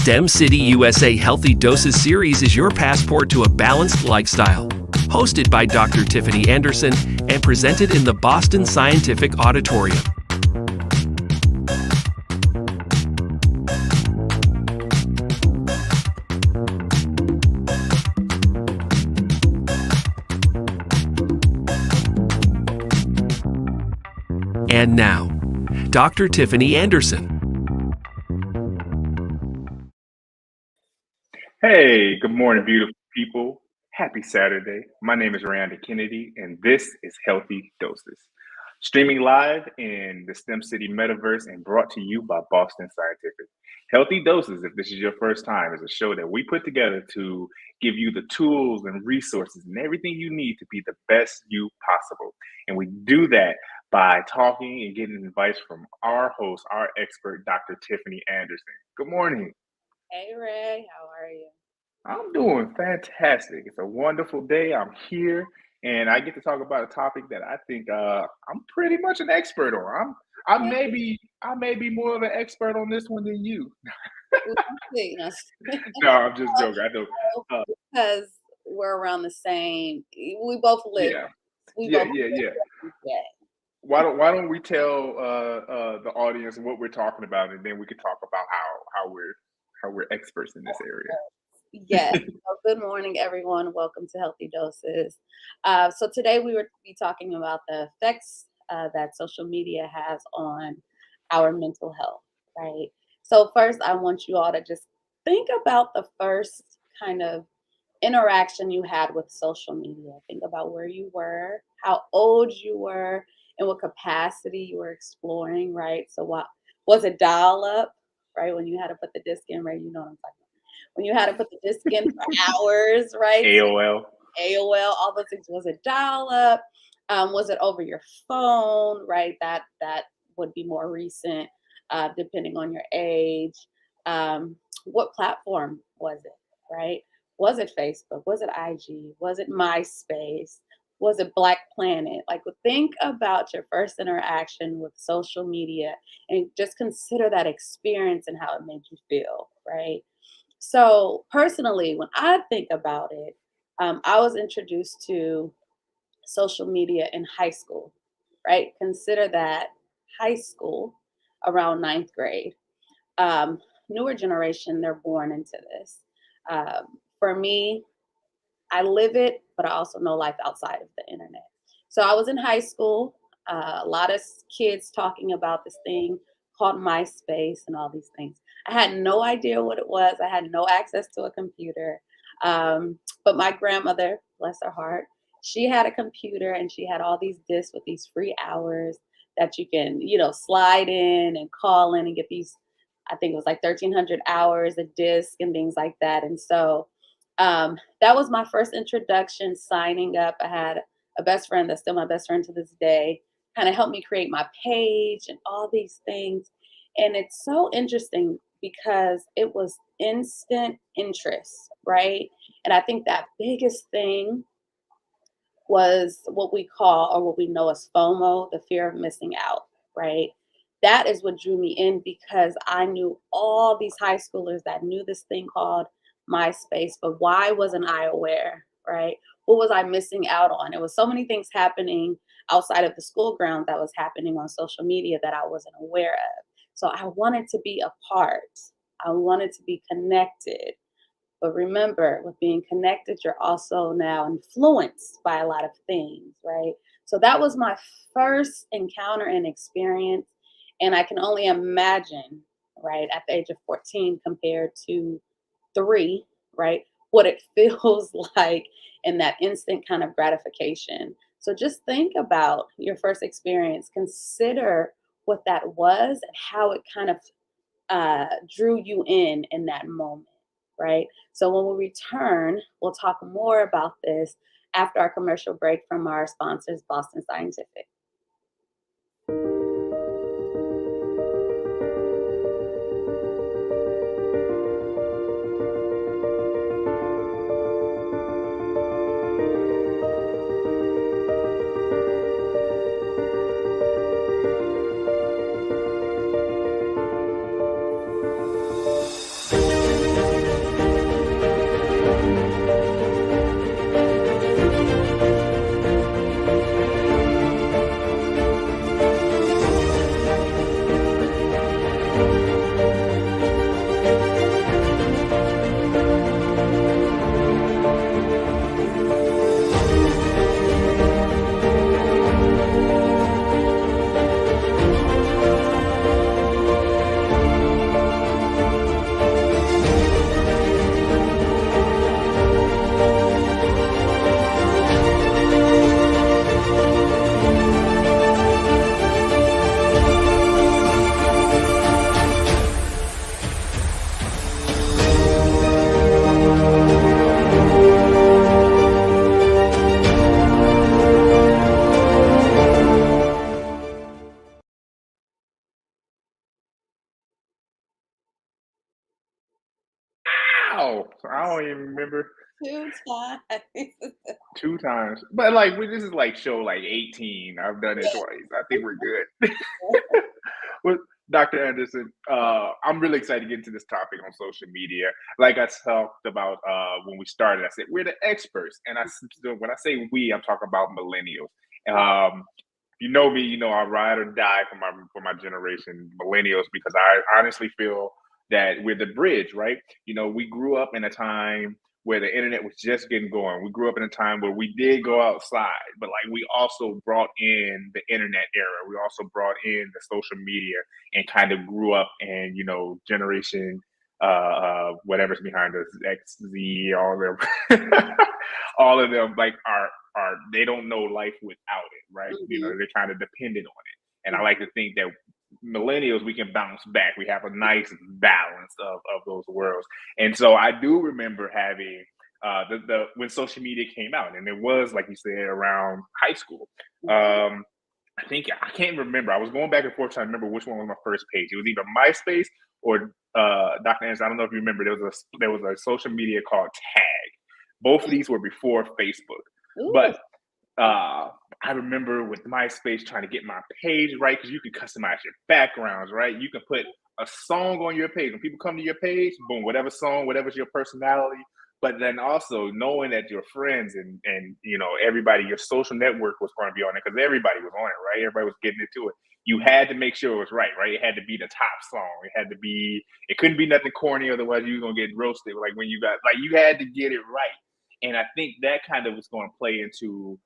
STEM City USA Healthy Doses series is your passport to a balanced lifestyle. Hosted by Dr. Tiffany Anderson and presented in the Boston Scientific Auditorium. And now, Dr. Tiffany Anderson. Hey, good morning, beautiful people. Happy Saturday. My name is Rayondon Kennedy, and this is Healthy Doses. Streaming live in the STEM City Metaverse and brought to you by Boston Scientific. Healthy Doses, if this is your first time, is a show that we put together to give you the tools and resources and everything you need to be the best you possible. And we do that by talking and getting advice from our host, our expert, Dr. Tiffany Anderson. Good morning. Hey Ray, how are you? I'm doing fantastic. It's a wonderful day. I'm here and I get to talk about a topic that I think I'm pretty much an expert on. I may be more of an expert on this one than you. No, I'm just joking. I know. Because we're around the same. We both live. Yeah. Why don't we tell the audience what we're talking about, and then we can talk about how we're experts in this area. Yes. So good morning, everyone. Welcome to Healthy Doses. So today we will be talking about the effects that social media has on our mental health, right? So first, I want you all to just think about the first kind of interaction you had with social media. Think about where you were, how old you were, and what capacity you were exploring, right? So what was it, dial up, right? When you had to put the disc in, right? You know what I'm talking about. When you had to put the disc in for hours, right? AOL, all those things. Was it dial up? Was it over your phone, right? That would be more recent, depending on your age. What platform was it, right? Was it Facebook? Was it IG? Was it MySpace? Was it Black Planet? Like, think about your first interaction with social media and just consider that experience and how it made you feel, right? So personally, when I think about it, I was introduced to social media in high school, right? Consider that high school, around ninth grade. Newer generation, they're born into this. For me, I live it, but I also know life outside of the internet. So I was in high school, a lot of kids talking about this thing called MySpace and all these things. I had no idea what it was. I had no access to a computer. But my grandmother, bless her heart, she had a computer and she had all these discs with these free hours that you can, slide in and call in and get these, I think it was like 1,300 hours a disc and things like that. And so that was my first introduction, signing up. I had a best friend that's still my best friend to this day, kind of helped me create my page and all these things. And it's so interesting because it was instant interest, right? And I think that biggest thing was what we call, or what we know as FOMO, the fear of missing out, right? That is what drew me in because I knew all these high schoolers that knew this thing called MySpace, but why wasn't I aware, right? What was I missing out on? It was so many things happening outside of the school ground that was happening on social media that I wasn't aware of. So I wanted to be a part. I wanted to be connected. But remember, with being connected, you're also now influenced by a lot of things, right? So that was my first encounter and experience. And I can only imagine, right, at the age of 14 compared to 3, right, what it feels like in that instant kind of gratification. So just think about your first experience. Consider what that was and how it kind of drew you in that moment, right? So when we return, we'll talk more about this after our commercial break from our sponsors, Boston Scientific. hell. I don't even remember. 2 times. 2 times. But like this is like show like 18. I've done it twice. I think we're good. Well, Dr. Anderson, I'm really excited to get into this topic on social media. Like I talked about when we started, I said we're the experts, and when I say we, I'm talking about millennials. You know me, you know I ride or die for my generation, millennials, because I honestly feel that we're the bridge, right? You know, we grew up in a time where the internet was just getting going. We grew up in a time where we did go outside, but like we also brought in the internet era. We also brought in the social media and kind of grew up and, you know, generation whatever's behind us, X, Z, all of them, all of them like are they don't know life without it, right? You know, they're kind of dependent on it. And I like to think that millennials, we can bounce back. We have a nice balance of those worlds. And so I do remember having the when social media came out, and it was like you said around high school. I think I can't remember. I was going back and forth trying to remember which one was my first page. It was either MySpace or Dr. Anderson. I don't know if you remember. There was a social media called Tag. Both of these were before Facebook, but I remember with MySpace trying to get my page right, because you can customize your backgrounds, right? You can put a song on your page. When people come to your page, boom, whatever song, whatever's your personality. But then also knowing that your friends and you know everybody, your social network was going to be on it, because everybody was on it, right? Everybody was getting into it. You had to make sure it was right? It had to be the top song. It couldn't be nothing corny, otherwise you were gonna get roasted. Like when you had to get it right. And I think that kind of was going to play into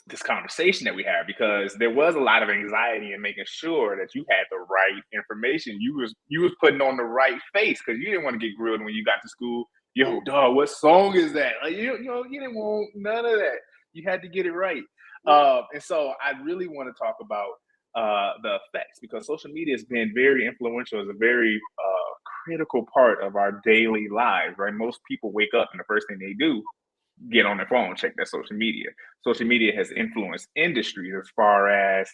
this conversation that we have, because there was a lot of anxiety in making sure that you had the right information. You was putting on the right face, because you didn't want to get grilled when you got to school. Yo, dog, what song is that? Like, you didn't want none of that. You had to get it right. And so I really want to talk about the effects, because social media has been very influential as a very critical part of our daily lives, right? Most people wake up and the first thing they do, get on their phone, check their social media. Social media has influenced industries as far as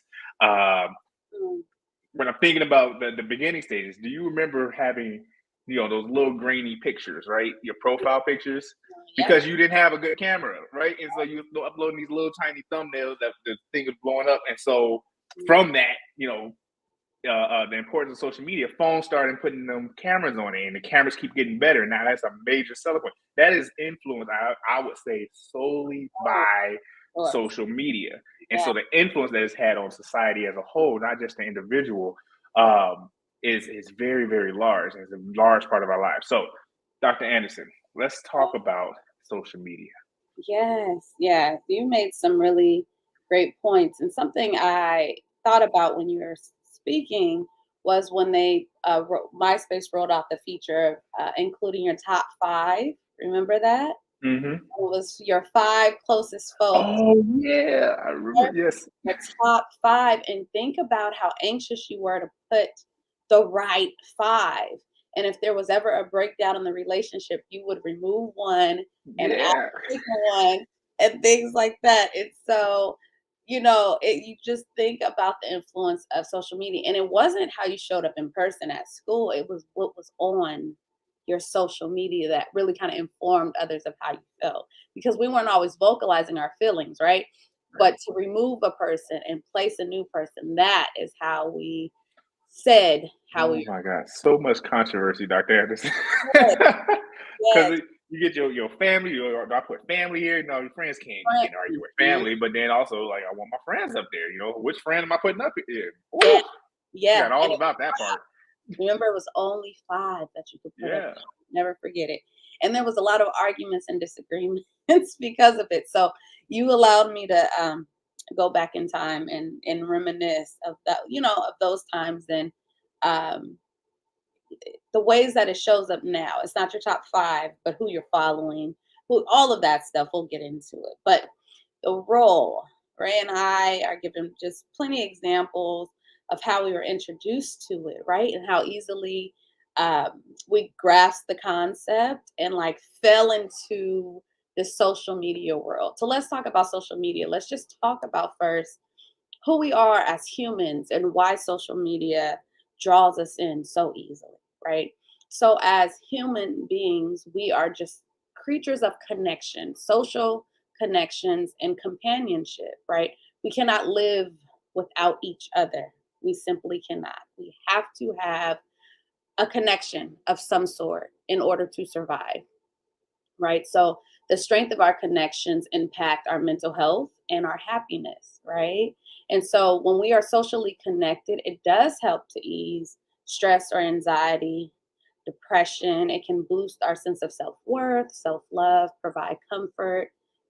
when I'm thinking about the beginning stages. Do you remember having, you know, those little grainy pictures, right? Your profile pictures, because you didn't have a good camera, right? And so you uploading these little tiny thumbnails that the thing is blowing up. And so from that, you know, the importance of social media, phones started putting them cameras on it, and the cameras keep getting better. Now that's a major selling point. That is influenced, I would say, solely by social media. And so the influence that it's had on society as a whole, not just the individual, is very, very large. And it's a large part of our lives. So, Dr. Anderson, let's talk about social media. Yes, you made some really great points, and something I thought about when you were speaking was when they MySpace rolled out the feature of including your top 5. Remember that? Mm-hmm. It was your 5 closest folks. Oh yeah, I remember. Yes, the top 5, and think about how anxious you were to put the right 5. And if there was ever a breakdown in the relationship, you would remove one and add one and things like that. It's so, you know, you just think about the influence of social media. And it wasn't how you showed up in person at school. It was what was on your social media that really kind of informed others of how you felt, because we weren't always vocalizing our feelings, right? But to remove a person and place a new person, that is how we said how oh we. my God, so much controversy, Dr. Anderson. Yes, yes. Because you get your family, I put family here, you know, your friends can't argue with family, but then also like I want my friends up there, you know, which friend am I putting up here? Yeah, Ooh, yeah. got all about that part. Remember, it was only 5 that you could put up. Yeah. Never forget it. And there was a lot of arguments and disagreements because of it. So you allowed me to go back in time and reminisce of that, you know, of those times, and um, the ways that it shows up now. It's not your top 5, but who you're following, who, all of that stuff. We'll get into it. But the role, Ray and I are given just plenty of examples of how we were introduced to it, right? And how easily we grasped the concept and like fell into the social media world. So let's talk about social media. Let's just talk about first who we are as humans and why social media draws us in so easily, right? So as human beings, we are just creatures of connection, social connections and companionship, right? We cannot live without each other. We simply cannot. We have to have a connection of some sort in order to survive, right? So the strength of our connections impact our mental health and our happiness, right? And so when we are socially connected, it does help to ease stress or anxiety, depression. It can boost our sense of self-worth, self-love, provide comfort,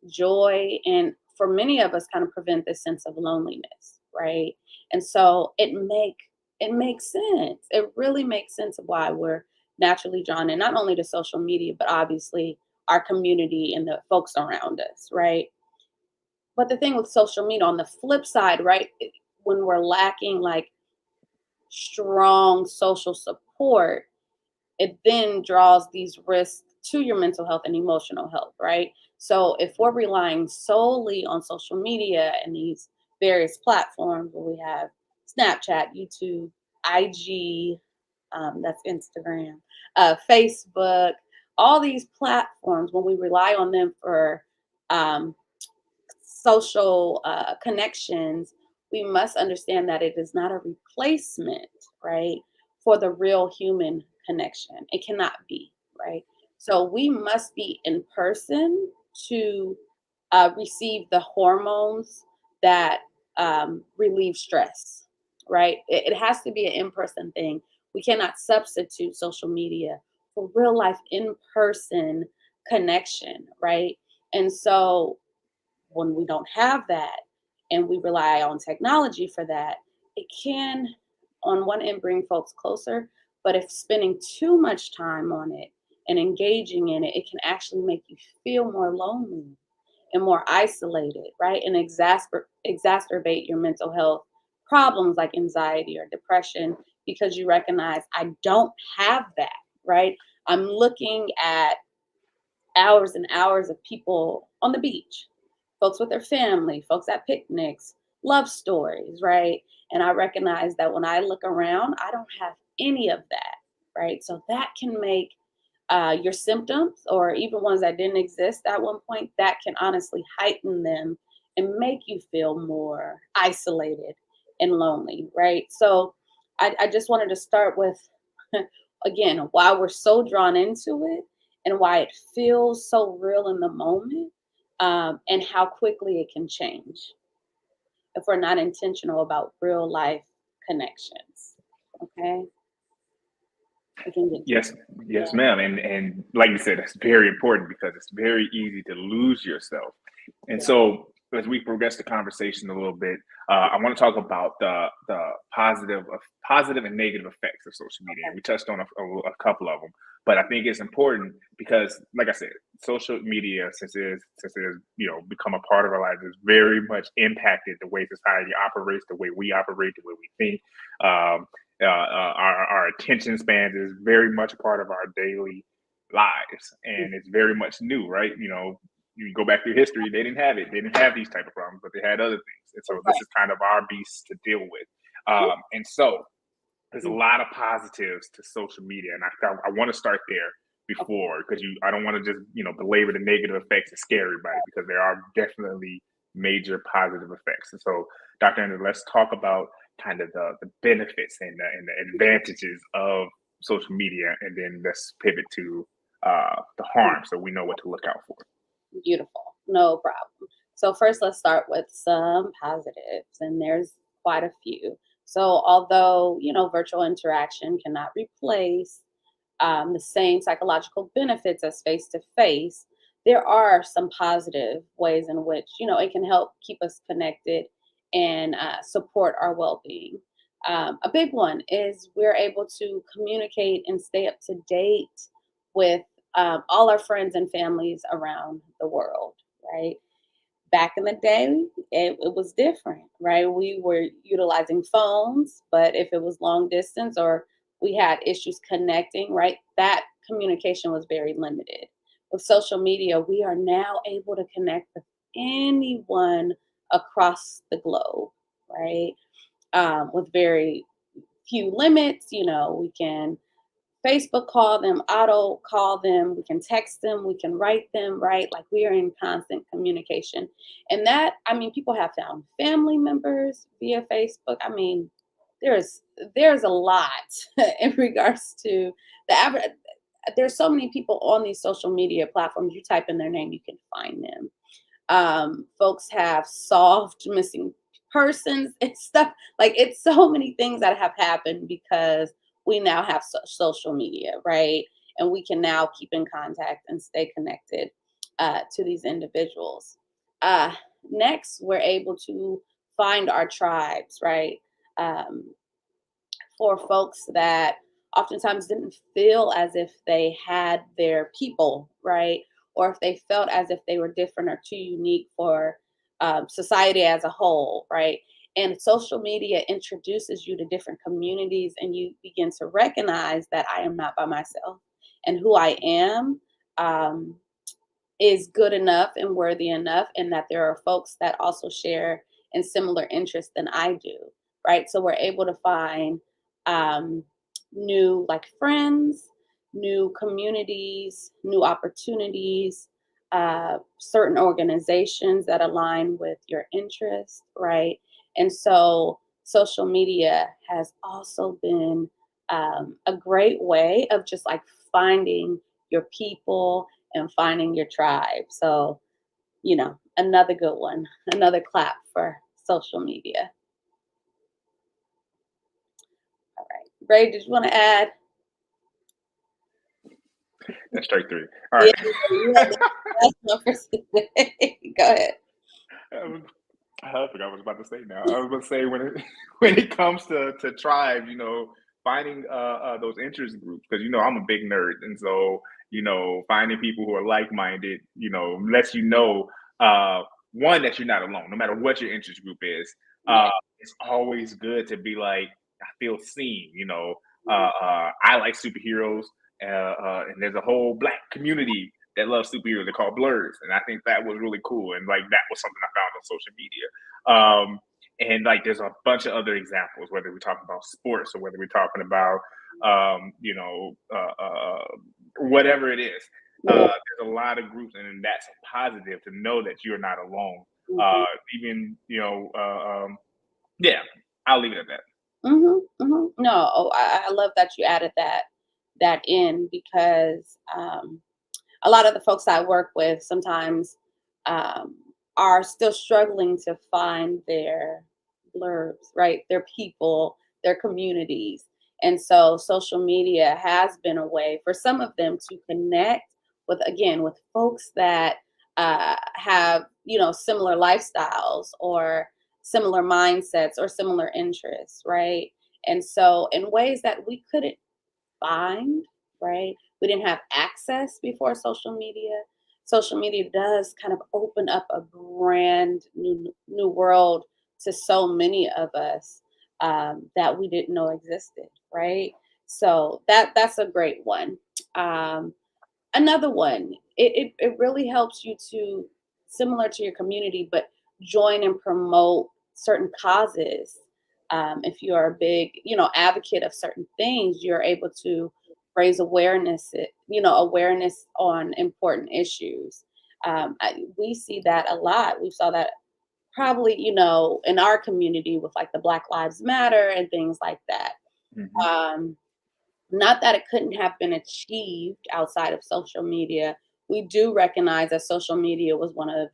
joy, and for many of us kind of prevent this sense of loneliness, right? And so it makes sense. It really makes sense of why we're naturally drawn in not only to social media, but obviously our community and the folks around us, right? But the thing with social media on the flip side, right, when we're lacking like strong social support, it then draws these risks to your mental health and emotional health, right? So if we're relying solely on social media and these various platforms where we have Snapchat, YouTube, IG, that's Instagram, Facebook, all these platforms, when we rely on them for um, social connections, we must understand that it is not a replacement, right, for the real human connection. It cannot be, right? So we must be in person to receive the hormones that relieve stress, right? It has to be an in person thing. We cannot substitute social media for real life in person connection, right? And so when we don't have that and we rely on technology for that, it can, on one end, bring folks closer. But if spending too much time on it and engaging in it, it can actually make you feel more lonely and more isolated, right? And exacerbate your mental health problems like anxiety or depression because you recognize I don't have that, right? I'm looking at hours and hours of people on the beach, folks with their family, folks at picnics, love stories, right? And I recognize that when I look around, I don't have any of that, right? So that can make your symptoms, or even ones that didn't exist at one point, that can honestly heighten them and make you feel more isolated and lonely, right? So I just wanted to start with, again, why we're so drawn into it and why it feels so real in the moment, and how quickly it can change if we're not intentional about real life connections. Okay, we can get Yes, yeah, yes, ma'am. And like you said, that's very important because it's very easy to lose yourself. And yeah, so as we progress the conversation a little bit, I want to talk about the positive and negative effects of social media. And okay, we touched on a couple of them, but I think it's important because, like I said, social media, since it has become a part of our lives, has very much impacted the way society operates, the way we operate, the way we think. Um, our attention spans is very much a part of our daily lives, mm, and it's very much new, right? You go back through history, they didn't have it. They didn't have these type of problems, but they had other things. And so this right, is kind of our beast to deal with. And so there's a mm, lot of positives to social media, and I want to start there okay, before because I don't want to just belabor the negative effects and scare everybody because there are definitely major positive effects. And so, Dr. Anderson, let's talk about kind of the benefits and the advantages of social media, and then let's pivot to the mm, harm so we know what to look out for. beautiful, no problem. So first, let's start with some positives, and there's quite a few. So although virtual interaction cannot replace the same psychological benefits as face to face, there are some positive ways in which it can help keep us connected and support our well-being. A big one is we're able to communicate and stay up to date with all our friends and families around the world, right? Back in the day, it was different, right? We were utilizing phones, but if it was long distance or we had issues connecting, right, that communication was very limited. With social media, we are now able to connect with anyone across the globe, right? With very few limits, we can Facebook call them, auto call them, we can text them, we can write them, right? Like we are in constant communication. And that, I mean, people have found family members via Facebook. I mean, there's there's a lot in regards to the average. There's so many people on these social media platforms. You type in their name, you can find them. Folks have solved missing persons and stuff. Like it's so many things that have happened because we now have social media, right? And we can now keep in contact and stay connected to these individuals. Uh, Next, we're able to find our tribes, right? Um, for folks that oftentimes didn't feel as if they had their people, right? Or if they felt as if they were different or too unique for society as a whole, right? And social media introduces you to different communities, and you begin to recognize that I am not by myself, and who I am um, is good enough and worthy enough, and that there are folks that also share in similar interests than I do, right? So we're able to find um, new like friends, new communities, new opportunities, certain organizations that align with your interests, right? And so social media has also been a great way of just like finding your people and finding your tribe. So, another good one, another clap for social media. All right. Ray, did you want to add? That's straight through. All Yeah, right. you have the last one for today. Go ahead. I forgot what I was about to say now. I was going to say when it when it comes to tribes, finding those interest groups, because I'm a big nerd, and so finding people who are like minded, lets one, that you're not alone, no matter what your interest group is. Yeah. It's always good to be like, I feel seen. I like superheroes, and there's a whole Black community that love superheroes. They're called blurs, and I think that was really cool. And like that was something I found on social media. And like there's a bunch of other examples, whether we're talking about sports or whether we're talking about whatever it is. Yeah. There's a lot of groups, and that's positive to know that you're not alone. Mhm. Even yeah, I'll leave it at that. No, I love that you added that in because a lot of the folks I work with sometimes um, are still struggling to find their blurbs, right? Their people, their communities. And so social media has been a way for some of them to connect with folks that have, similar lifestyles or similar mindsets or similar interests, right? And so in ways that we couldn't find, right? We didn't have access before social media. Social media does kind of open up a brand new world to so many of us that we didn't know existed, right? So that's a great one. Um, Another one, it really helps you to similar to your community, but join and promote certain causes. If you are a big, advocate of certain things, you're able to raise awareness on important issues. We see that a lot. We saw that probably, in our community with like the Black Lives Matter and things like that. Mhm. Um, Not that it couldn't have been achieved outside of social media. We do recognize that social media was one of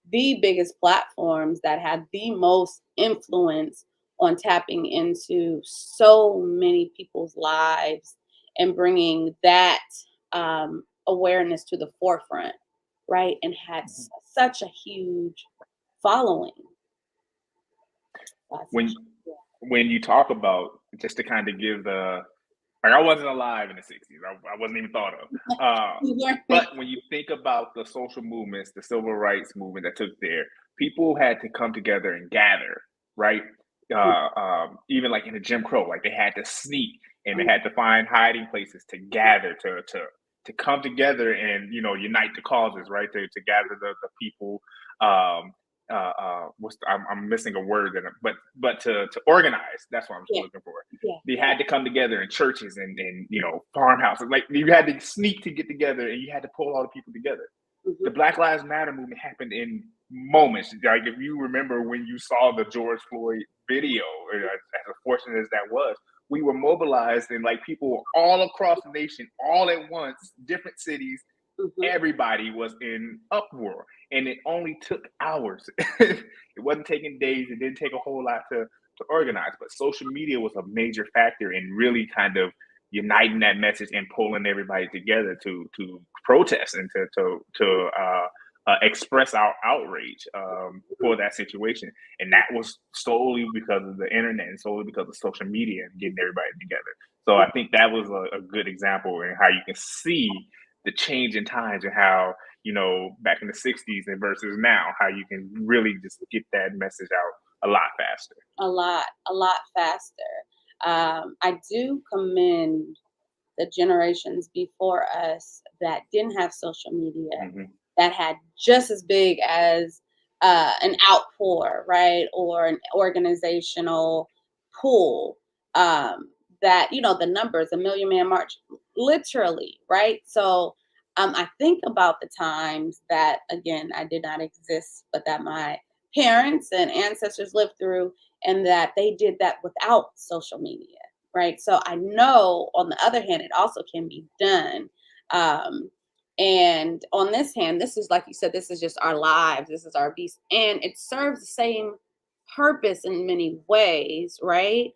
the biggest platforms that had the most influence on tapping into so many people's lives and bringing that awareness to the forefront, right? And had such a huge following. When Yeah. when you talk about, just to kind of give the, like, I wasn't alive in the '60s. I wasn't even thought of. You learn- But when you think about the social movements, the civil rights movement that took there, people had to come together and gather, right? Even like in the Jim Crow, like they had to sneak and they had to find hiding places to gather, to come together and unite the causes, right? To gather the people. Um, I'm missing a word but to organize. That's what I'm Yeah. looking for. Yeah. They had to come together in churches and farmhouses. Like you had to sneak to get together, and you had to pull all the people together. The Black Lives Matter movement happened in moments. Like if you remember when you saw the George Floyd video, as unfortunate as that was, we were mobilized and like people were all across the nation, all at once, different cities. Everybody was in uproar, and it only took hours. It wasn't taking days. It didn't take a whole lot to organize, but social media was a major factor in really kind of uniting that message and pulling everybody together to protest and to express our outrage for that situation. And that was solely because of the internet and solely because of social media and getting everybody together. So I think that was a good example in how you can see the change in times and how, back in the 60s and versus now, how you can really just get that message out a lot faster. A lot faster. I do commend the generations before us that didn't have social media, that had just as big as an outpour, right, or an organizational pull. That the numbers, a Million Man March, literally, right? So I think about the times that, again, I did not exist, but that my parents and ancestors lived through, and that they did that without social media, right? So I know, on the other hand, it also can be done. And on this hand, this is, like you said, this is just our lives. This is our beast. And it serves the same purpose in many ways, right?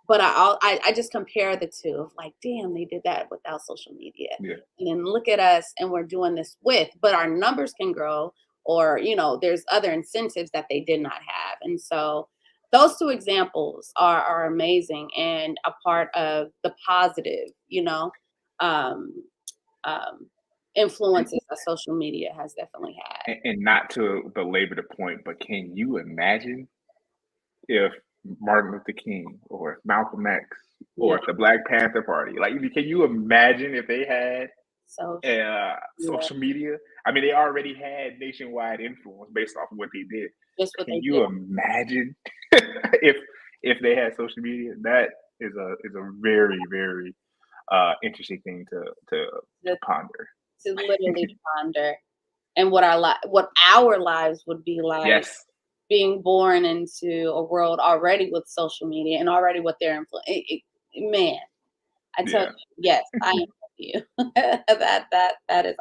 But I just compare the two of like, damn, they did that without social media. Yeah. And then look at us, and we're doing this with, but our numbers can grow, or, there's other incentives that they did not have. And so those two examples are amazing and a part of the positive, um, influences that social media has definitely had. And not to belabor the point, but can you imagine if Martin Luther King or if Malcolm X or if the Black Panther Party, like, can you imagine if they had So social media? I mean, they already had nationwide influence based off of what they did. just what Can they you did. imagine if they had social media? That is a very, very interesting thing to ponder. To literally ponder, and what our lives would be like. Yes. Being born into a world already with social media and already with their influence. Man, I tell you, yes, I am with you. that is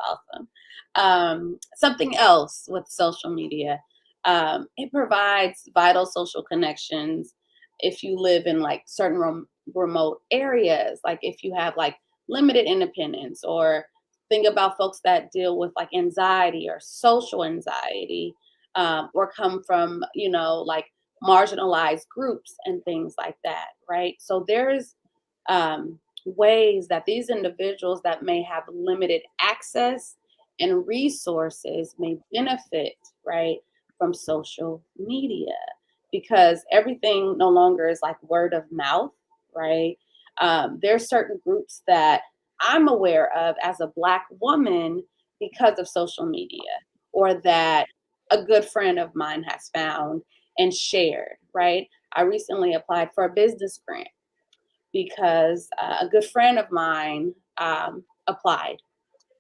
awesome. Something else with social media, it provides vital social connections if you live in like certain remote areas, like if you have like limited independence, or think about folks that deal with like anxiety or social anxiety, or come from, like marginalized groups and things like that, right? So there's ways that these individuals that may have limited access and resources may benefit, right, from social media, because everything no longer is like word of mouth, right? There's certain groups that I'm aware of as a Black woman because of social media, or that a good friend of mine has found and shared, right? I recently applied for a business grant because a good friend of mine applied,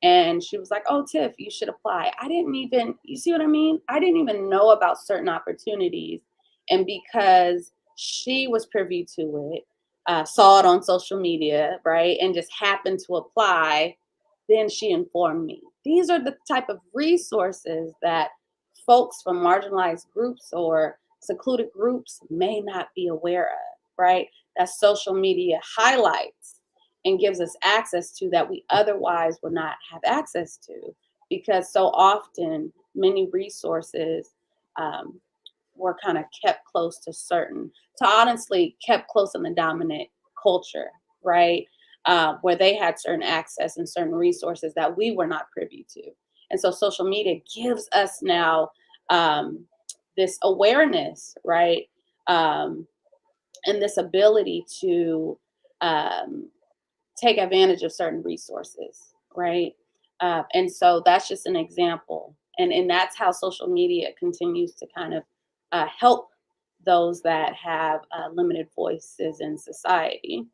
and she was like, "Oh, Tiff, you should apply." I didn't even, you see what I mean? I didn't even know about certain opportunities. And because she was privy to it, saw it on social media, right, and just happened to apply, then she informed me. These are the type of resources that folks from marginalized groups or secluded groups may not be aware of, right? That social media highlights and gives us access to, that we otherwise would not have access to, because so often many resources were kind of kept close to honestly kept close in the dominant culture, right? Where they had certain access and certain resources that we were not privy to. And so social media gives us now this awareness, right? And this ability to take advantage of certain resources, right? And so that's just an example. And that's how social media continues to kind of help those that have limited voices in society.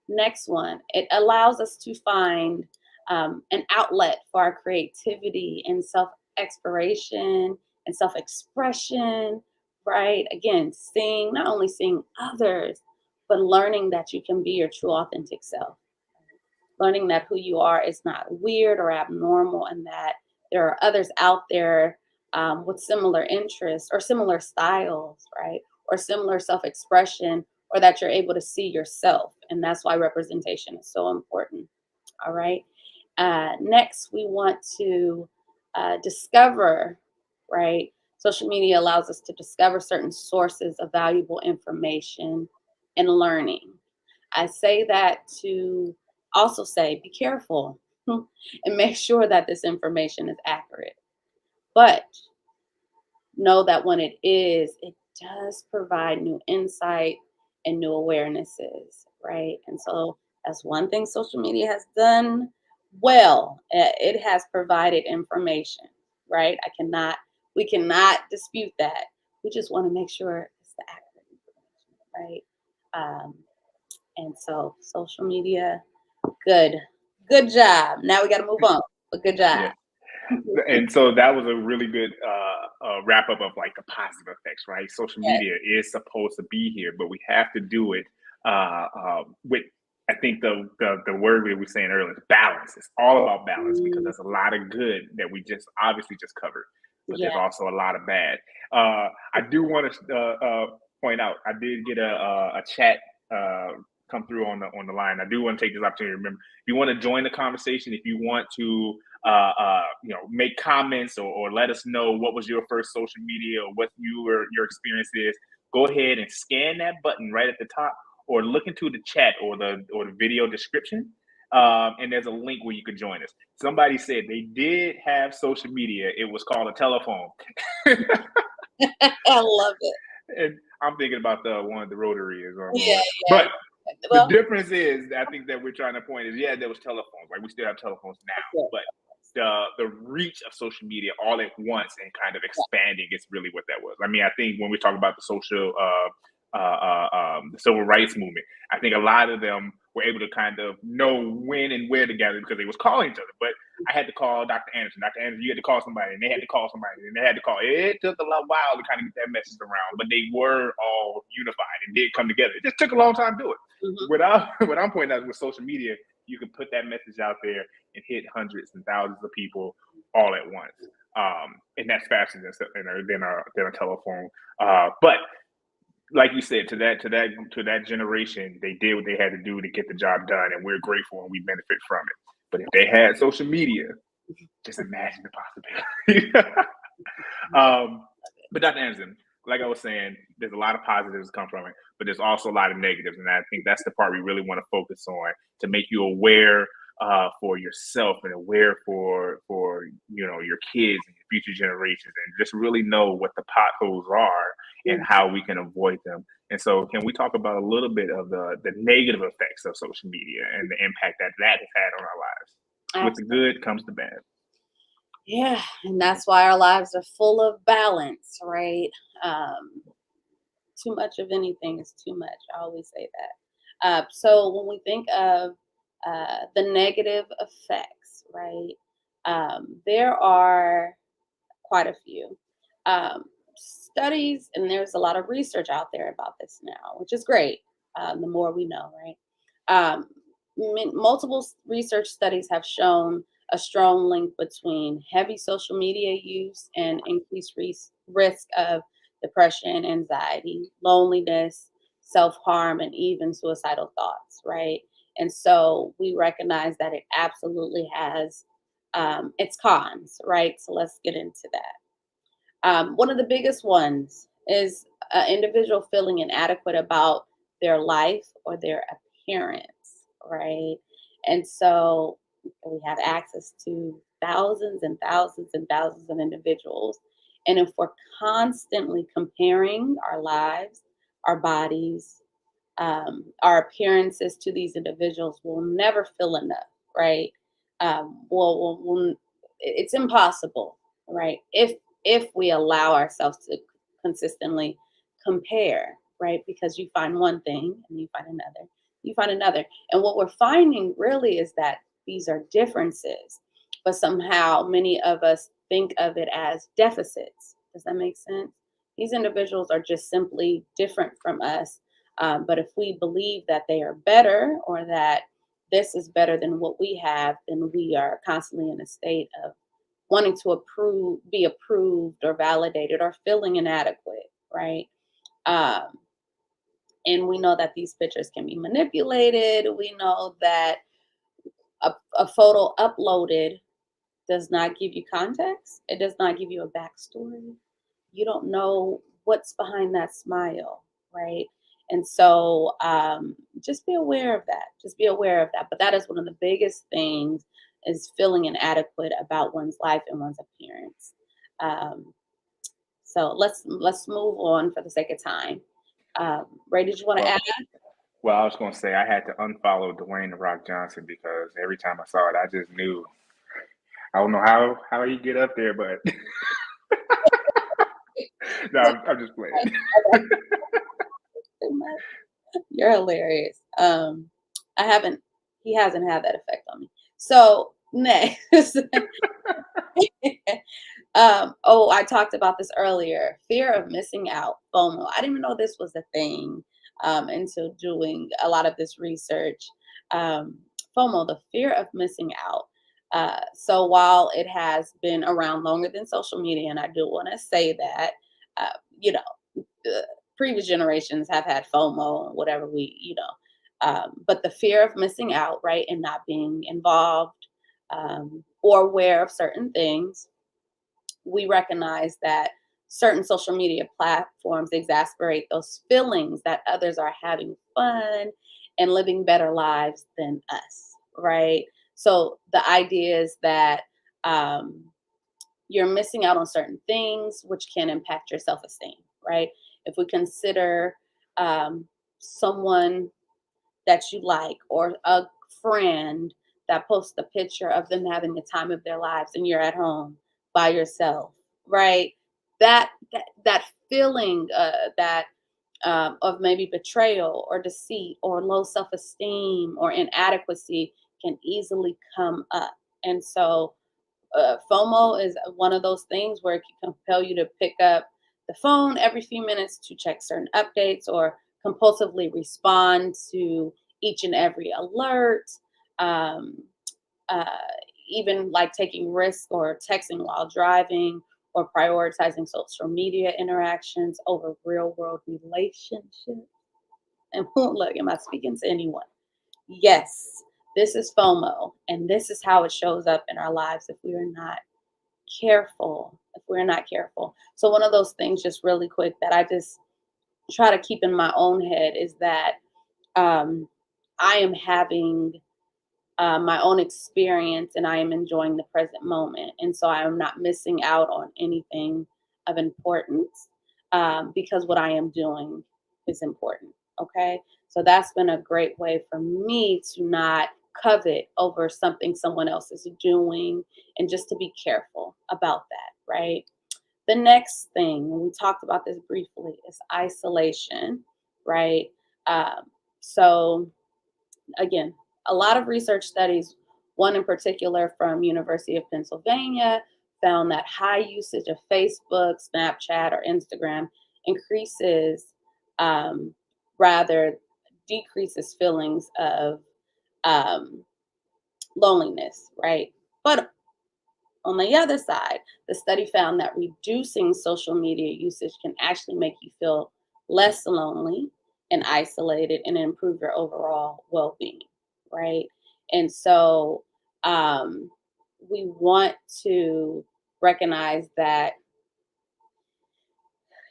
Next one, it allows us to find an outlet for our creativity and self exploration and self expression, right? Again, seeing, not only seeing others, but learning that you can be your true authentic self. Learning that who you are is not weird or abnormal, and that there are others out there with similar interests or similar styles, right? Or similar self expression, or that you're able to see yourself. And that's why representation is so important. All right. Next, we want to discover, right? Social media allows us to discover certain sources of valuable information and learning. I say that to also say be careful and make sure that this information is accurate. But know that when it is, it does provide new insight and new awarenesses, right? And so that's one thing social media has done well. It has provided information, right? We cannot dispute that. We just want to make sure it's the accurate information, right? And so social media, good, good job. Now we got to move on, but good job. Yeah. And so that was a really good wrap up of like the positive effects, right? Social Yes. media is supposed to be here, but we have to do it with, I think the word we were saying earlier is balance. It's all about balance because there's a lot of good that we just obviously just covered, but Yeah. there's also a lot of bad. I do want to point out, I did get a chat come through on the line. I do want to take this opportunity to remember, if you want to join the conversation, if you want to make comments or let us know what was your first social media or what your experience is, go ahead and scan that button right at the top, or look into the chat or the video description. And there's a link where you could join us. Somebody said they did have social media. It was called a telephone. I love it. And I'm thinking about the one of the Rotary is on. Yeah, But well, the difference is, I think that we're trying to point is, yeah, there was telephones, right? We still have telephones now, but the reach of social media all at once and kind of expanding is really what that was. I mean, I think when we talk about the social the civil rights movement, I think a lot of them were able to kind of know when and where to gather because they was calling each other. But I had to call Dr. Anderson. Dr. Anderson, you had to call somebody, and they had to call somebody, and they had to call. It took a while to kind of get that message around, but they were all unified and did come together. It just took a long time to do it. What I'm pointing out is with social media, you can put that message out there and hit hundreds and thousands of people all at once. And that's faster than a telephone. But like you said, to that generation, they did what they had to do to get the job done, and we're grateful and we benefit from it. But if they had social media, just imagine the possibility. But Dr. Anderson, like I was saying, there's a lot of positives come from it, but there's also a lot of negatives, and I think that's the part we really want to focus on to make you aware for yourself and aware for your kids and your future generations, and just really know what the potholes are and how we can avoid them. And so, can we talk about a little bit of the negative effects of social media and the impact that has had on our lives? absolutely. With the good comes the bad. Yeah, and that's why our lives are full of balance, right? Too much of anything is too much. I always say that. So when we think of the negative effects, right, there are quite a few studies, and there's a lot of research out there about this now, which is great. The more we know, right? Multiple research studies have shown a strong link between heavy social media use and increased risk of depression, anxiety, loneliness, self-harm, and even suicidal thoughts, right? And so we recognize that it absolutely has its cons, right? So let's get into that. One of the biggest ones is an individual feeling inadequate about their life or their appearance, right? And so we have access to thousands and thousands and thousands of individuals. And if we're constantly comparing our lives, our bodies, our appearances to these individuals, we'll never feel enough, right? We'll it's impossible, right? If we allow ourselves to consistently compare, right? Because you find one thing and you find another, you find another. And what we're finding really is that these are differences, but somehow many of us think of it as deficits. Does that make sense? These individuals are just simply different from us. But if we believe that they are better or that this is better than what we have, then we are constantly in a state of wanting to be approved or validated or feeling inadequate, right? Um, and we know that these pictures can be manipulated. We know that a photo uploaded does not give you context. It does not give you a backstory. You don't know what's behind that smile, right? And so just be aware of that. Just be aware of that. But that is one of the biggest things is feeling inadequate about one's life and one's appearance. Um, so let's move on for the sake of time. Ray, did you want to Well, add? well, I was going to say I had to unfollow Dwayne the Rock Johnson because every time I saw it, I just knew. I don't know how he get up there, but no, I'm just playing. You're hilarious. I haven't. He hasn't had that effect on me. So next, oh, I talked about this earlier. Fear of missing out, FOMO. I didn't even know this was a thing until doing a lot of this research. Um, FOMO, the fear of missing out. So while it has been around longer than social media, and I do want to say that, uh, you know, the previous generations have had FOMO, whatever but the fear of missing out, right, and not being involved or aware of certain things, we recognize that certain social media platforms exasperate those feelings that others are having fun and living better lives than us, right? So the idea is that um, you're missing out on certain things, which can impact your self esteem, right? If we consider um, someone that you like or a friend that posts a picture of them having the time of their lives and you're at home by yourself, right? That feeling that of maybe betrayal or deceit or low self-esteem or inadequacy can easily come up. And so FOMO is one of those things where it can compel you to pick up the phone every few minutes to check certain updates or compulsively respond to each and every alert, um, uh, even like taking risks or texting while driving or prioritizing social media interactions over real world relationships. And look, am I speaking to anyone? Yes, this is FOMO, and this is how it shows up in our lives if we are not careful. If we're not careful. So, one of those things, just really quick, that I just try to keep in my own head is that um, I am having my own experience and I am enjoying the present moment. And so I am not missing out on anything of importance because what I am doing is important. Okay. So that's been a great way for me to not covet over something someone else is doing and just to be careful about that. Right. The next thing, and we talked about this briefly, is isolation. Right. Um, so again, a lot of research studies, one in particular from University of Pennsylvania, found that high usage of Facebook, Snapchat, or Instagram increases, um, rather decreases feelings of um, loneliness, right? But on the other side, the study found that reducing social media usage can actually make you feel less lonely and isolated and improve your overall well being, right? And so um, we want to recognize that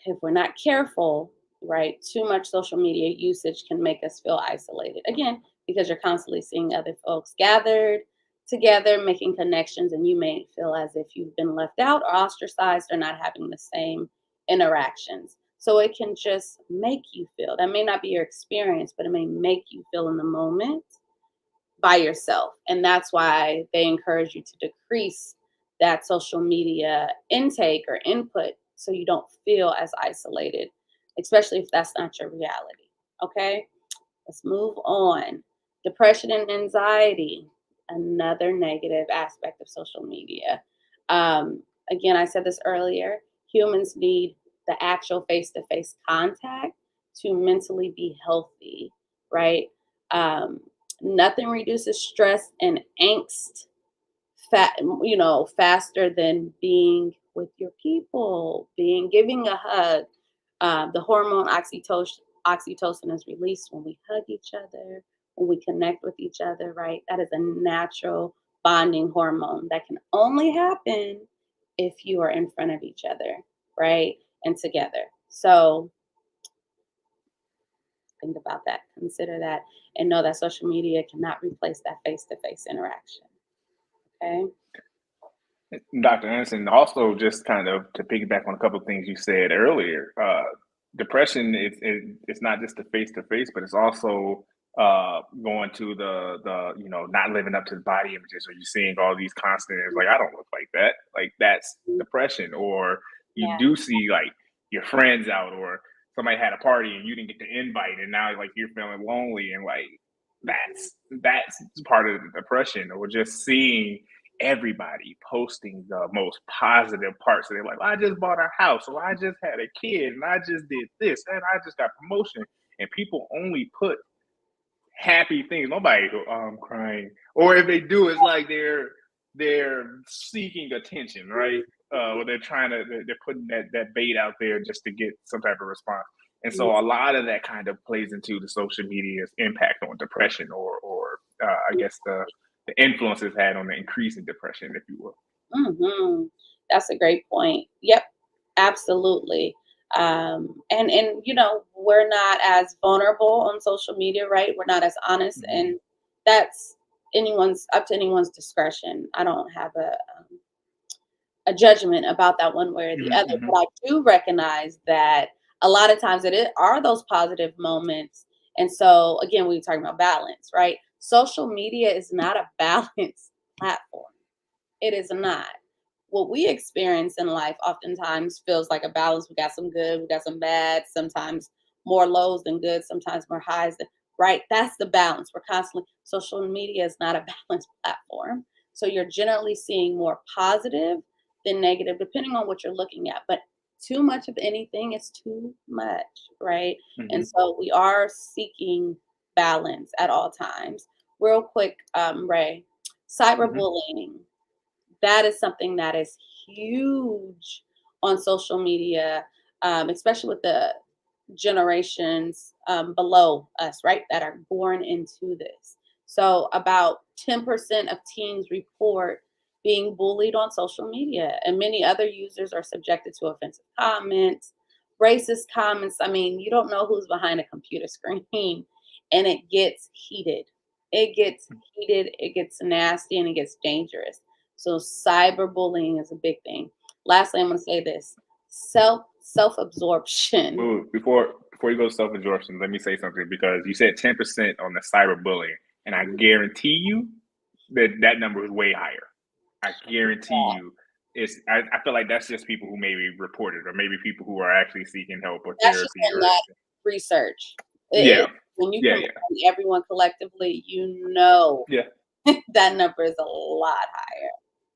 if we're not careful, right, too much social media usage can make us feel isolated. Again, because you're constantly seeing other folks gathered together, making connections, and you may feel as if you've been left out or ostracized or not having the same interactions. So it can just make you feel that may not be your experience, but it may make you feel in the moment by yourself. And that's why they encourage you to decrease that social media intake or input so you don't feel as isolated, especially if that's not your reality. Okay, let's move on. Depression and anxiety, another negative aspect of social media. Again, I said this earlier, humans need the actual face to face contact to mentally be healthy, right? Um, Nothing reduces stress and angst faster than being with your people, giving a hug. The hormone oxytocin is released when we hug each other, when we connect with each other, right? That is a natural bonding hormone that can only happen if you are in front of each other, right? And together. So think about that, consider that, and know that social media cannot replace that face to face interaction. Okay. Dr. Anderson, also just kind of to piggyback on a couple of things you said earlier, depression it's not just the face to face, but it's also going to the not living up to the body images, or you're seeing all these constant. It's like I don't look like that. Like that's depression, or you Yeah. do see like your friends out, or somebody had a party and you didn't get the invite, and now like you're feeling lonely, and like that's part of the depression, or just seeing everybody posting the most positive parts. So they're like, well, I just bought a house, or I just had a kid, and I just did this, and I just got promotion. And people only put happy things. Nobody go, oh, I'm crying. Or if they do, it's like they're seeking attention, right? Or they're putting that bait out there just to get some type of response. And so a lot of that kind of plays into the social media's impact on depression, or I guess the influence it's had on the increase in depression, if you will. That's a great point. Yep, absolutely. And we're not as vulnerable on social media, right? We're not as honest, Mhm. and that's anyone's discretion. I don't have a judgment about that one way or the Mhm, other, mhm. but I do recognize that a lot of times are those positive moments. And so again, we were talking about balance, right? Social media is not a balanced platform. It is not. What we experience in life oftentimes feels like a balance. We got some good, we got some bad, sometimes more lows than good, sometimes more highs than right. That's the balance. Social media is not a balanced platform. So you're generally seeing more positive than negative, depending on what you're looking at. But too much of anything is too much, right? And Mhm. so we are seeking balance at all times. Real quick, Ray, Mhm. cyberbullying, that is something that is huge on social media, especially with the generations below us, right, that are born into this. So, about 10% of teens report being bullied on social media, and many other users are subjected to offensive comments, racist comments. I mean, you don't know who's behind a computer screen, and it gets heated. It gets nasty, and it gets dangerous. So cyberbullying is a big thing. Lastly, I'm going to say this: self absorption. Ooh, before you go to self absorption, let me say something, because you said 10% on the cyberbullying, and I guarantee you that number is way higher. I guarantee you, I feel like that's just people who maybe reported, or maybe people who are actually seeking help or That's just therapy, in or that research. yeah, When you yeah, combine yeah, everyone collectively, yeah. that number is a lot higher.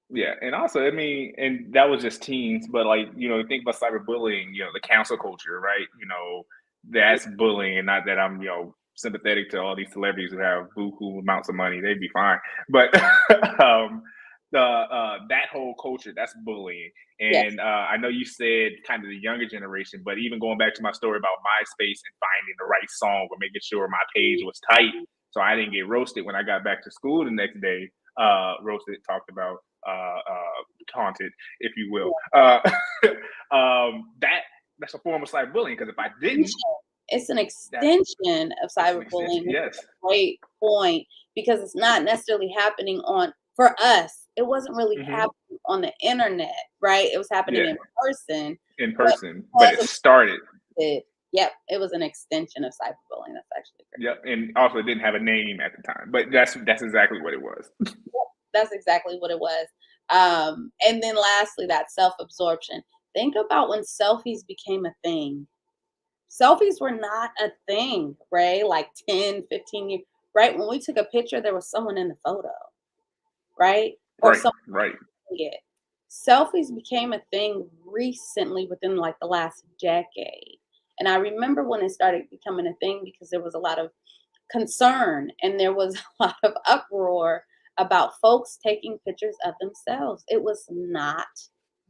Yeah, and also, I mean, and that was just teens, but like, think about cyberbullying, the cancel culture, right? That's bullying, and not that I'm, sympathetic to all these celebrities who have buku amounts of money, they'd be fine. But that whole culture, that's bullying. Yes. And I know you said kind of the younger generation, but even going back to my story about MySpace and finding the right song, or making sure my page was tight so I didn't get roasted when I got back to school the next day. Roasted, talked about, taunted, if you will. That's a form of cyberbullying, because if I didn't, It's an that's extension of it's an extension. cyberbullying. It's Yes. a great point because it's not necessarily happening for us. It wasn't really Hmm. happening on the internet, right? It was happening Yeah, in person. in But person, but because it of started. it, yep, it was an extension of cyberbullying. That's actually great. Yep, and also it didn't have a name at the time, but that's exactly what it was. Yep, that's exactly what it was. And then lastly, that self-absorption. Think about when selfies became a thing. Selfies were not a thing, right? Like 10, 15 years, right? When we took a picture, there was someone in the photo, right? Or Right, someone right. doing it. Selfies became a thing recently within like the last decade. And I remember when it started becoming a thing because there was a lot of concern and there was a lot of uproar about folks taking pictures of themselves. It was not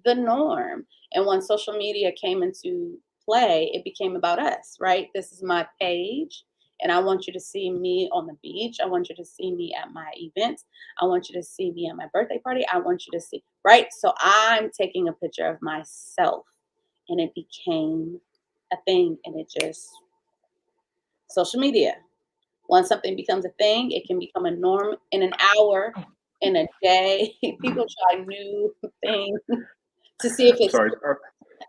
the norm. And when social media came into play, it became about us, right? This is my page. And I want you to see me on the beach. I want you to see me at my events. I want you to see me at my birthday party. I want you to see, right? So I'm taking a picture of myself. And it became a thing. And it just, social media. Once something becomes a thing, it can become a norm in an hour, in a day. People try new things to see if it's Sorry,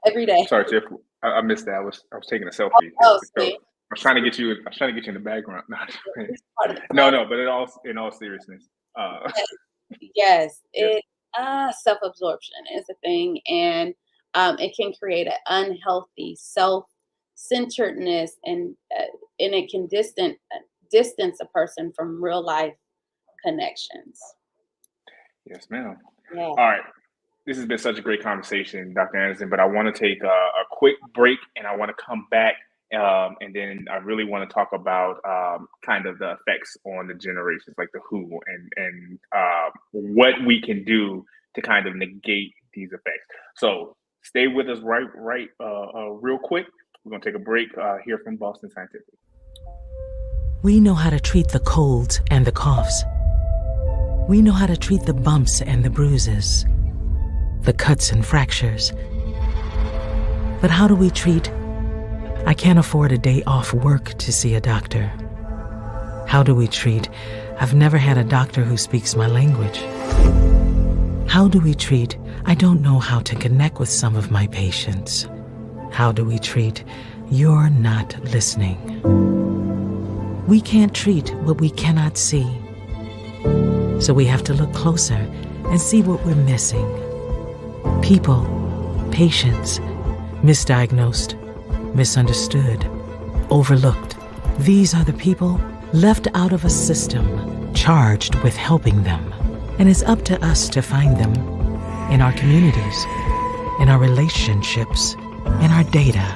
every day. sorry, Tiff. I missed that. I was taking a selfie. Oh, So see, I was trying to get you. I was trying to get you in the background. it's part of the No, plan. no. But in all seriousness, Yes, yes, yes, it self-absorption is a thing, and it can create an unhealthy self-centeredness, and it can distance a person from real life connections. yes, ma'am. Yeah. All right. This has been such a great conversation, Dr. Anderson, but I want to take a quick break and I want to come back. And then I really want to talk about kind of the effects on the generations, like the who and what we can do to kind of negate these effects. So stay with us real quick. We're going to take a break here from Boston Scientific. We know how to treat the colds and the coughs. We know how to treat the bumps and the bruises, the cuts and fractures. But how do we treat, I can't afford a day off work to see a doctor? How do we treat, I've never had a doctor who speaks my language? How do we treat, I don't know how to connect with some of my patients? How do we treat, you're not listening? We can't treat what we cannot see. So we have to look closer and see what we're missing. People, patients, misdiagnosed, misunderstood, overlooked. These are the people left out of a system charged with helping them. And it's up to us to find them in our communities, in our relationships, in our data.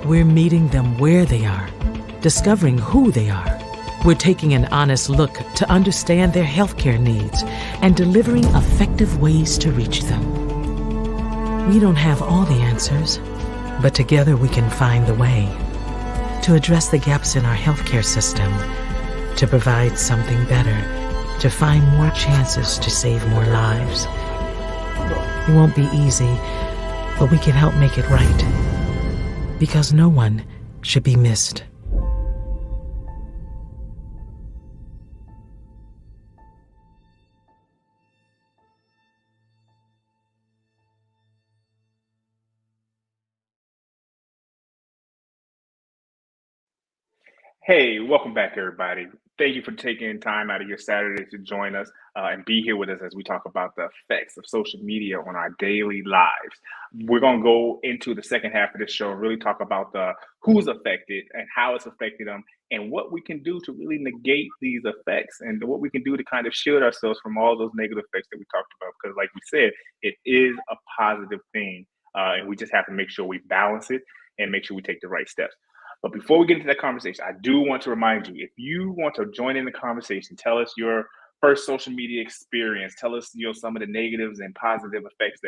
We're meeting them where they are, discovering who they are. We're taking an honest look to understand their healthcare needs and delivering effective ways to reach them. We don't have all the answers, but together we can find the way to address the gaps in our healthcare system, to provide something better, to find more chances to save more lives. It won't be easy, but we can help make it right, because no one should be missed. Hey, welcome back, everybody. Thank you for taking time out of your Saturday to join us and be here with us as we talk about the effects of social media on our daily lives. We're going to go into the second half of this show and really talk about the who's affected and how it's affected them and what we can do to really negate these effects and what we can do to kind of shield ourselves from all those negative effects that we talked about. Because like we said, it is a positive thing and we just have to make sure we balance it and make sure we take the right steps. But before we get into that conversation, I do want to remind you, if you want to join in the conversation, tell us your first social media experience. Tell us, some of the negatives and positive effects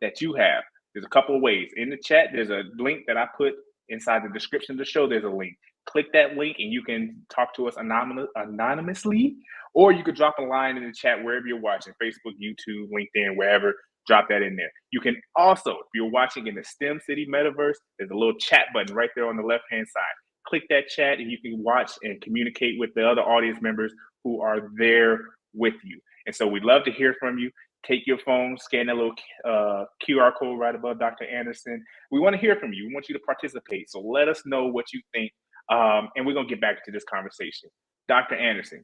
that you have. There's a couple of ways. In the chat, there's a link that I put inside the description of the show. There's a link. Click that link and you can talk to us anonymously, or you could drop a line in the chat wherever you're watching, Facebook, YouTube, LinkedIn, wherever. Drop that in there. You can also, if you're watching in the STEM City metaverse, there's a little chat button right there on the left-hand side. Click that chat and you can watch and communicate with the other audience members who are there with you. And so we'd love to hear from you. Take your phone, scan that little QR code right above Dr. Anderson. We want to hear from you. We want you to participate. So let us know what you think. And we're going to get back to this conversation. Dr. Anderson,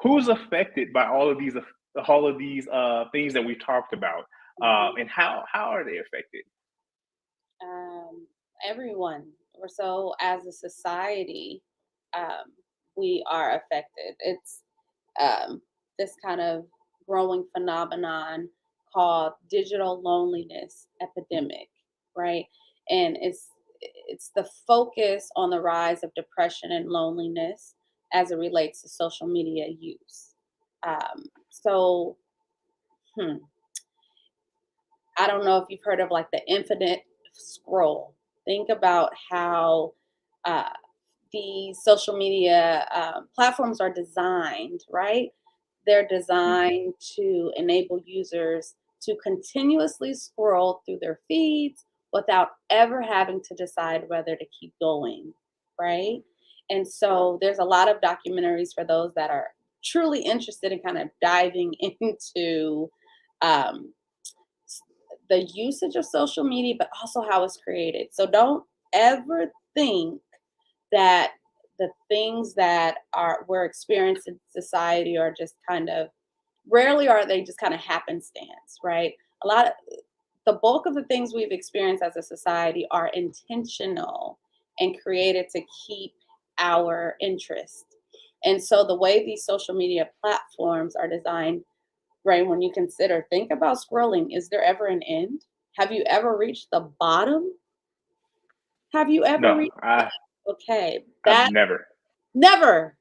who's affected by all of these all of these things that we've talked about, and how are they affected? Everyone, or so as a society, um, we are affected. It's this kind of growing phenomenon called digital loneliness epidemic, right? And it's the focus on the rise of depression and loneliness as it relates to social media use. So, I don't know if you've heard of like the infinite scroll. Think about how uh, these social media platforms are designed, right? They're designed to enable users to continuously scroll through their feeds without ever having to decide whether to keep going, right? And so there's a lot of documentaries for those that are truly interested in kind of diving into um, the usage of social media, but also how it's created. So don't ever think that the things that are we're experiencing in society are just kind of rarely are they just kind of happenstance, right? A lot of the bulk of the things we've experienced as a society are intentional and created to keep our interest. And so the way these social media platforms are designed, right, when you consider, think about scrolling, is there ever an end? Have you ever reached the bottom? Have you ever No, reached okay, I've that never. never.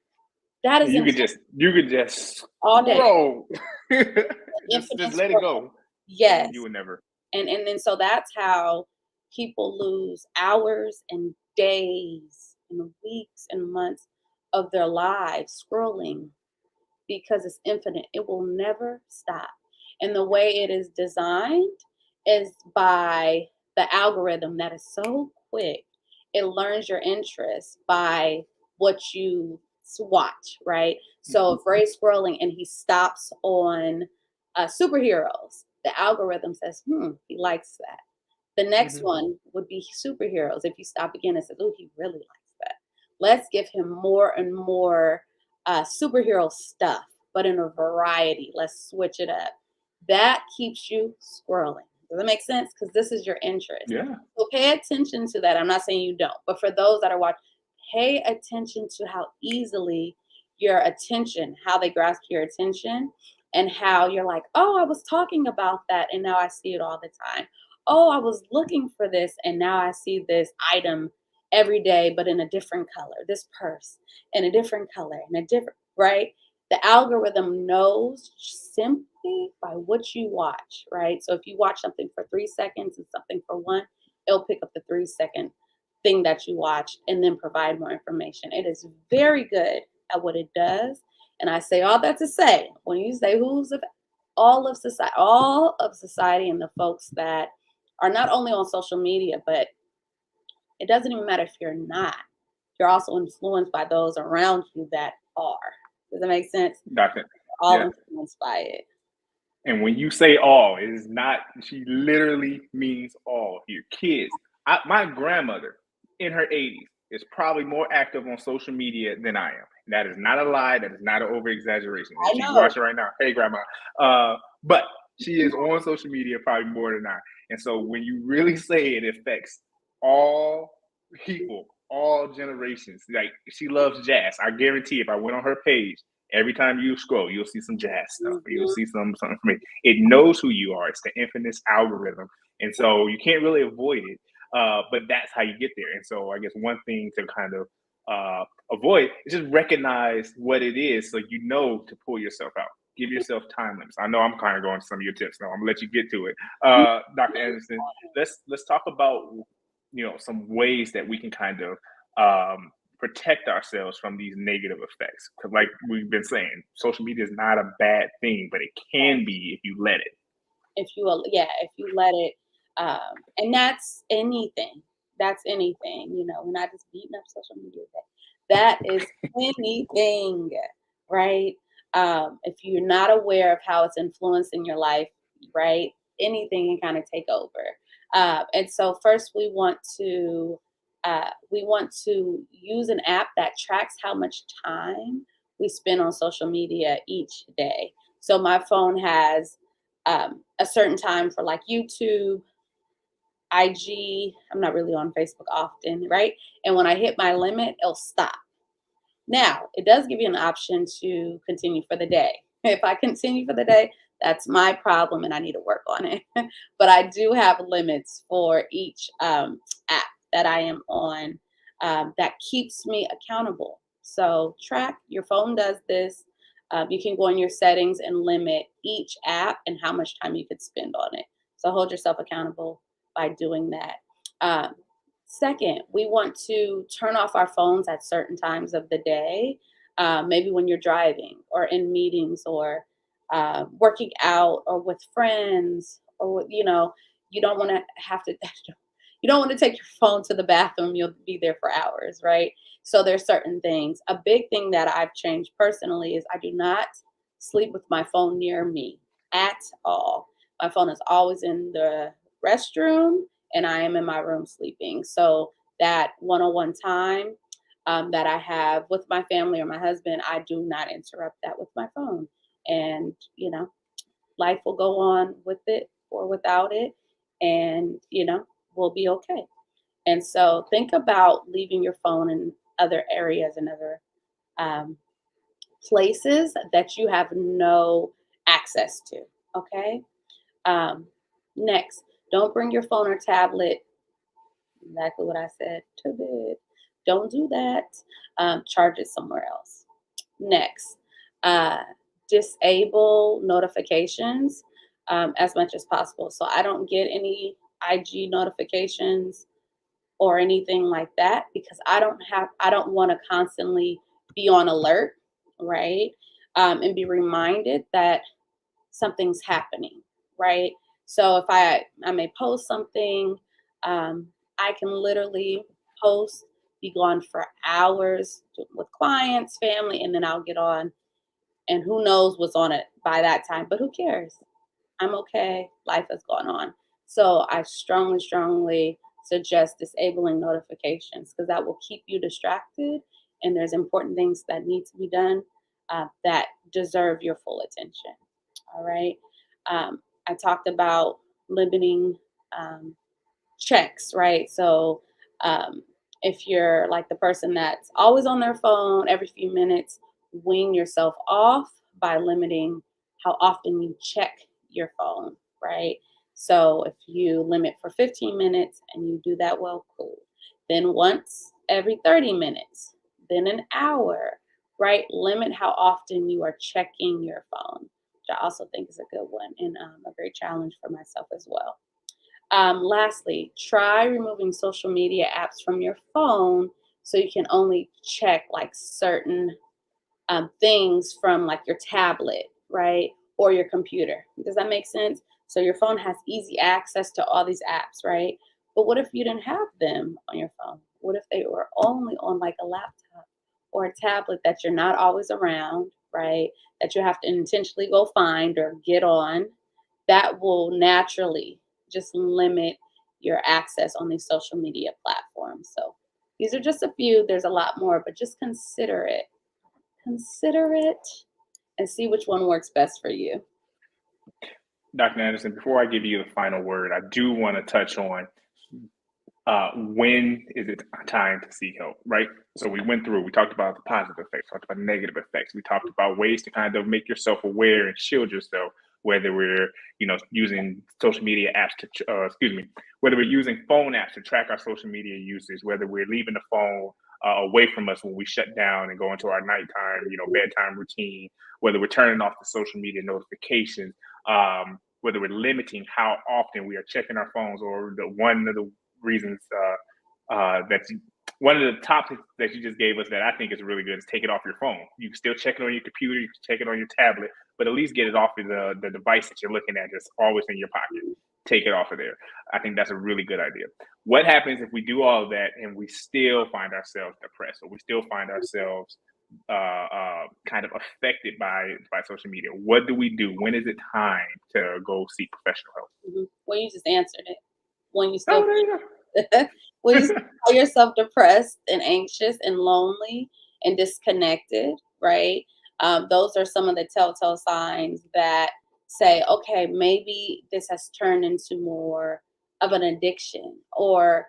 That is You could just all day. scroll, Infinite just let it scroll. go. Yes. You would never. And then so that's how people lose hours and days and weeks and months of their lives scrolling because it's infinite. It will never stop. And the way it is designed is by the algorithm that is so quick. It learns your interest by what you watch, right? So if Ray's scrolling and he stops on superheroes, the algorithm says, he likes that. The next one would be superheroes. If you stop again and say, oh, he really likes that. Let's give him more and more superhero stuff, but in a variety. Let's switch it up. That keeps you scrolling. Does that make sense? Because this is your interest. Yeah. So pay attention to that. I'm not saying you don't, but for those that are watching, pay attention to how easily your attention, how they grasp your attention, and how you're like, oh, I was talking about that, and now I see it all the time. Oh, I was looking for this, and now I see this item every day, but in a different color, this purse in a different color, in a different, right? The algorithm knows simply by what you watch, right? So if you watch something for 3 seconds and something for one, it'll pick up the 3-second thing that you watched and then provide more information. It is very good at what it does. And I say all that to say, when you say all of society and the folks that are not only on social media, but it doesn't even matter if you're not. You're also influenced by those around you that are. Does that make sense? Doctor. All Yeah. influenced by it. And when you say all, it is not, she literally means all. Your kids. My grandmother in her 80s is probably more active on social media than I am. That is not a lie. That is not an over exaggeration. I She's know. watching right now. Hey, grandma. But she is on social media probably more than I. And so when you really say it affects all people, all generations, like she loves jazz. I guarantee if I went on her page, every time you scroll, you'll see some jazz stuff. Or you'll see something from me. It knows who you are. It's the infinite algorithm. And so you can't really avoid it. But that's how you get there. And so I guess one thing to kind of avoid is just recognize what it is so you know to pull yourself out. Give yourself time limits. I know I'm kind of going to some of your tips now. I'm gonna let you get to it. Dr. Anderson, let's talk about some ways that we can kind of protect ourselves from these negative effects. Because like we've been saying, social media is not a bad thing, but it can be if you let it. If you let it, and that's anything. That's anything. We're not just beating up social media. That is anything, right? If you're not aware of how it's influencing your life, right? Anything can kind of take over. And so first we want to use an app that tracks how much time we spend on social media each day. So my phone has a certain time for like YouTube, IG. I'm not really on Facebook often, right? And when I hit my limit, it'll stop. Now, it does give you an option to continue for the day. If I continue for the day, that's my problem and I need to work on it. But I do have limits for each app that I am on that keeps me accountable. So track, your phone does this. You can go in your settings and limit each app and how much time you could spend on it. So hold yourself accountable by doing that. Second, we want to turn off our phones at certain times of the day, maybe when you're driving or in meetings or working out or with friends or you don't want to have to you don't want to take your phone to the bathroom. You'll be there for hours, right? So there's certain things. A big thing that I've changed personally is I do not sleep with my phone near me at all. My phone is always in the restroom and I am in my room sleeping. So that one-on-one time that I have with my family or my husband, I do not interrupt that with my phone. And, life will go on with it or without it. And, we'll be okay. And so think about leaving your phone in other areas and other places that you have no access to. Okay. Next, don't bring your phone or tablet. Exactly what I said to bed. Don't do that. Charge it somewhere else. Next, disable notifications as much as possible. So I don't get any IG notifications or anything like that because I don't want to constantly be on alert, right? And be reminded that something's happening, right? So if I may post something, I can literally post, be gone for hours with clients, family, and then I'll get on and who knows what's on it by that time, but who cares? I'm okay. Life has gone on. So I strongly, strongly suggest disabling notifications because that will keep you distracted. And there's important things that need to be done that deserve your full attention. All right. I talked about limiting checks, right? So if you're like the person that's always on their phone every few minutes, wean yourself off by limiting how often you check your phone, right? So if you limit for 15 minutes and you do that well, cool. Then once every 30 minutes, then an hour, right? Limit how often you are checking your phone, which I also think is a good one and a great challenge for myself as well. Lastly, try removing social media apps from your phone so you can only check like certain things from like your tablet, right? Or your computer. Does that make sense? So your phone has easy access to all these apps, right? But what if you didn't have them on your phone? What if they were only on like a laptop or a tablet that you're not always around, right? That you have to intentionally go find or get on? That will naturally just limit your access on these social media platforms. So these are just a few. There's a lot more, but just consider it. Consider it and see which one works best for you. Dr. Anderson, before I give you the final word, I do want to touch on when is it time to seek help, right? So we talked about the positive effects, talked about negative effects. We talked about ways to kind of make yourself aware and shield yourself, whether we're, using social media apps to, whether we're using phone apps to track our social media usage, whether we're leaving the phone away from us when we shut down and go into our nighttime, bedtime routine, whether we're turning off the social media notifications, whether we're limiting how often we are checking our phones, or one of the reasons one of the topics that you just gave us that I think is really good is take it off your phone. You can still check it on your computer, you can check it on your tablet, but at least get it off of the device that you're looking at, just always in your pocket. Take it off of there. I think that's a really good idea. What happens if we do all of that and we still find ourselves depressed, or we still find ourselves kind of affected by social media? What do we do? When is it time to go seek professional help? Mm-hmm. Well, you just answered it. When you still when you feel yourself depressed and anxious and lonely and disconnected, right? Those are some of the telltale signs that say, okay, maybe this has turned into more of an addiction, or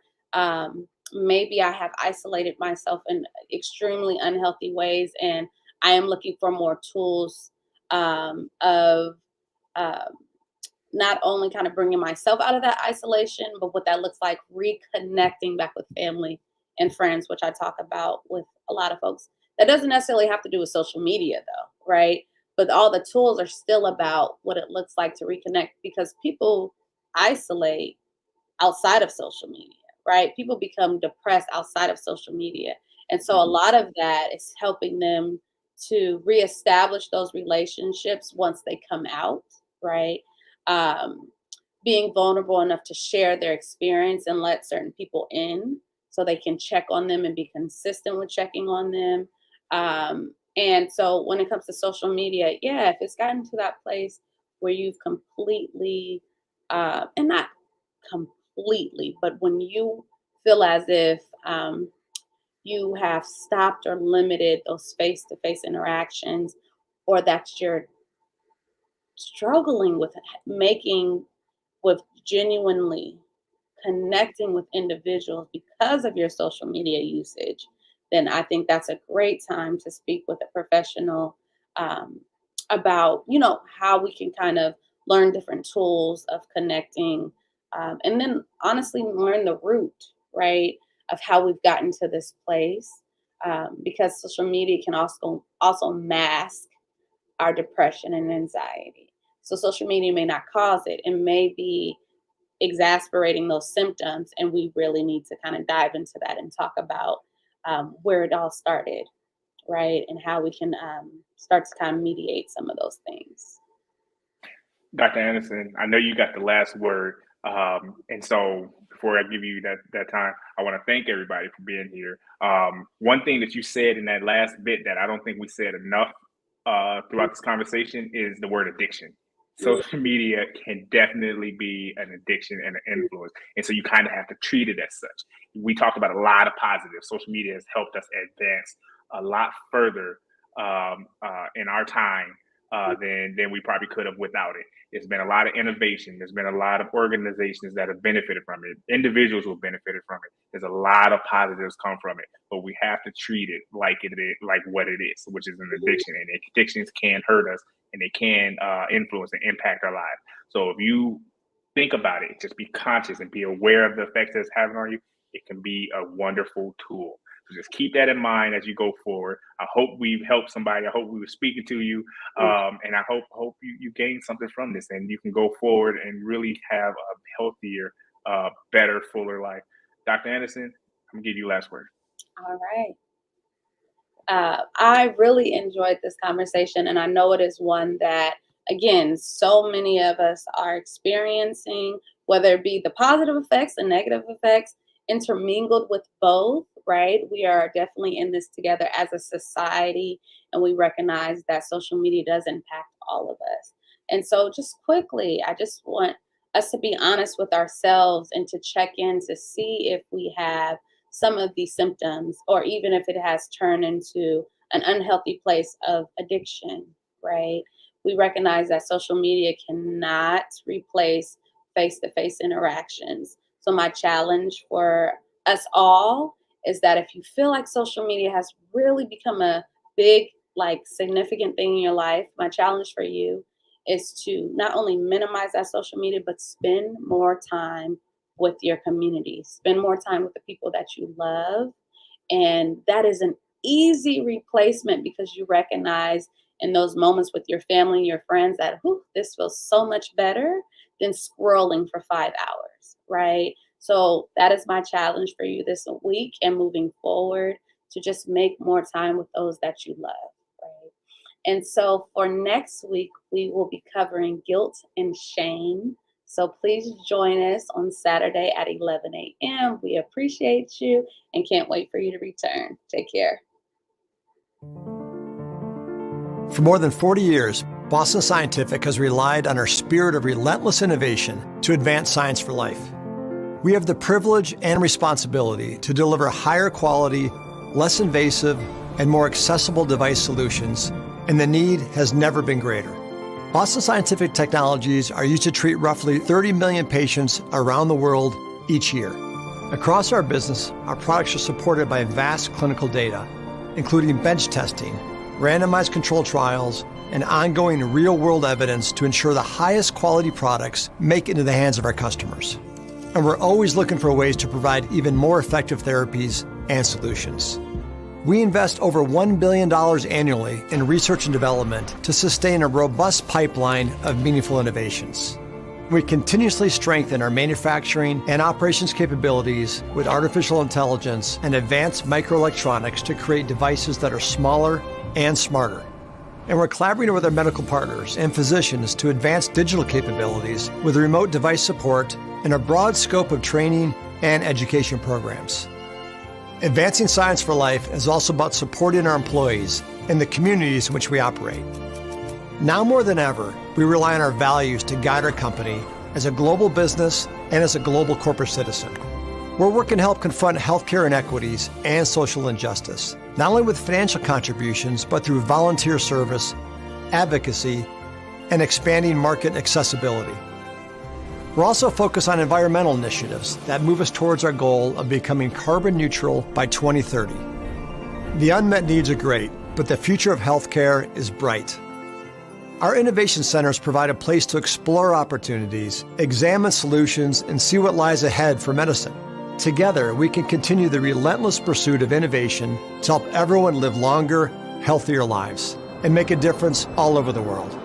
maybe I have isolated myself in extremely unhealthy ways, and I am looking for more tools of um, not only kind of bringing myself out of that isolation, but what that looks like reconnecting back with family and friends, which I talk about with a lot of folks. That doesn't necessarily have to do with social media, though, right? But all the tools are still about what it looks like to reconnect, because people isolate outside of social media, right? People become depressed outside of social media. And so a lot of that is helping them to reestablish those relationships once they come out, right? Um, Being vulnerable enough to share their experience and let certain people in so they can check on them and be consistent with checking on them. And so when it comes to social media, yeah, if it's gotten to that place where you've completely, and not completely, but when you feel as if you have stopped or limited those face to face interactions, or that you're struggling with making, with genuinely connecting with individuals because of your social media usage, then I think that's a great time to speak with a professional um, about, how we can kind of learn different tools of connecting, and then honestly learn the root, right, of how we've gotten to this place, because social media can also mask our depression and anxiety. So social media may not cause it. It may be exasperating those symptoms, and we really need to kind of dive into that and talk about where it all started, right, and how we can start to kind of mediate some of those things. Dr. Anderson, I know you got the last word. And so before I give you that time, I want to thank everybody for being here. One thing that you said in that last bit that I don't think we said enough throughout this conversation is the word addiction. Social media can definitely be an addiction and an influence. And so you kind of have to treat it as such. We talked about a lot of positives. Social media has helped us advance a lot further in our time than we probably could have without it. There's been a lot of innovation. There's been a lot of organizations that have benefited from it. Individuals who have benefited from it. There's a lot of positives come from it, but we have to treat it like it is, like what it is, which is an addiction. And addictions can hurt us, and they can influence and impact our lives. So if you think about it, just be conscious and be aware of the effects that it's having on you. It can be a wonderful tool. So just keep that in mind as you go forward. I hope we've helped somebody. I hope we were speaking to you. And I hope you gain something from this, and you can go forward and really have a healthier, better, fuller life. Dr. Anderson, I'm going to give you last word. All right. I really enjoyed this conversation, and I know it is one that, again, so many of us are experiencing, whether it be the positive effects and negative effects, intermingled with both, right? We are definitely in this together as a society, and we recognize that social media does impact all of us. And so just quickly, I just want us to be honest with ourselves and to check in to see if we have some of these symptoms, or even if it has turned into an unhealthy place of addiction, right? We recognize that social media cannot replace face-to-face interactions. So my challenge for us all is that if you feel like social media has really become a big, significant thing in your life, my challenge for you is to not only minimize that social media, but spend more time with your community, spend more time with the people that you love. And that is an easy replacement, because you recognize in those moments with your family and your friends that, this feels so much better than scrolling for 5 hours, right? So that is my challenge for you this week and moving forward, to just make more time with those that you love, right? And so for next week, we will be covering guilt and shame. So please join us on Saturday at 11 a.m. We appreciate you and can't wait for you to return. Take care. For more than 40 years, Boston Scientific has relied on our spirit of relentless innovation to advance science for life. We have the privilege and responsibility to deliver higher quality, less invasive, and more accessible device solutions and the need has never been greater. Boston Scientific technologies are used to treat roughly 30 million patients around the world each year. Across our business, our products are supported by vast clinical data, including bench testing, randomized controlled trials, and ongoing real-world evidence to ensure the highest quality products make it into the hands of our customers. And we're always looking for ways to provide even more effective therapies and solutions. We invest over $1 billion annually in research and development to sustain a robust pipeline of meaningful innovations. We continuously strengthen our manufacturing and operations capabilities with artificial intelligence and advanced microelectronics to create devices that are smaller and smarter. And we're collaborating with our medical partners and physicians to advance digital capabilities with remote device support and a broad scope of training and education programs. Advancing science for life is also about supporting our employees and the communities in which we operate. Now more than ever, we rely on our values to guide our company as a global business and as a global corporate citizen. We're working to help confront healthcare inequities and social injustice, not only with financial contributions, but through volunteer service, advocacy, and expanding market accessibility. We're also focused on environmental initiatives that move us towards our goal of becoming carbon neutral by 2030. The unmet needs are great, but the future of healthcare is bright. Our innovation centers provide a place to explore opportunities, examine solutions, and see what lies ahead for medicine. Together, we can continue the relentless pursuit of innovation to help everyone live longer, healthier lives and make a difference all over the world.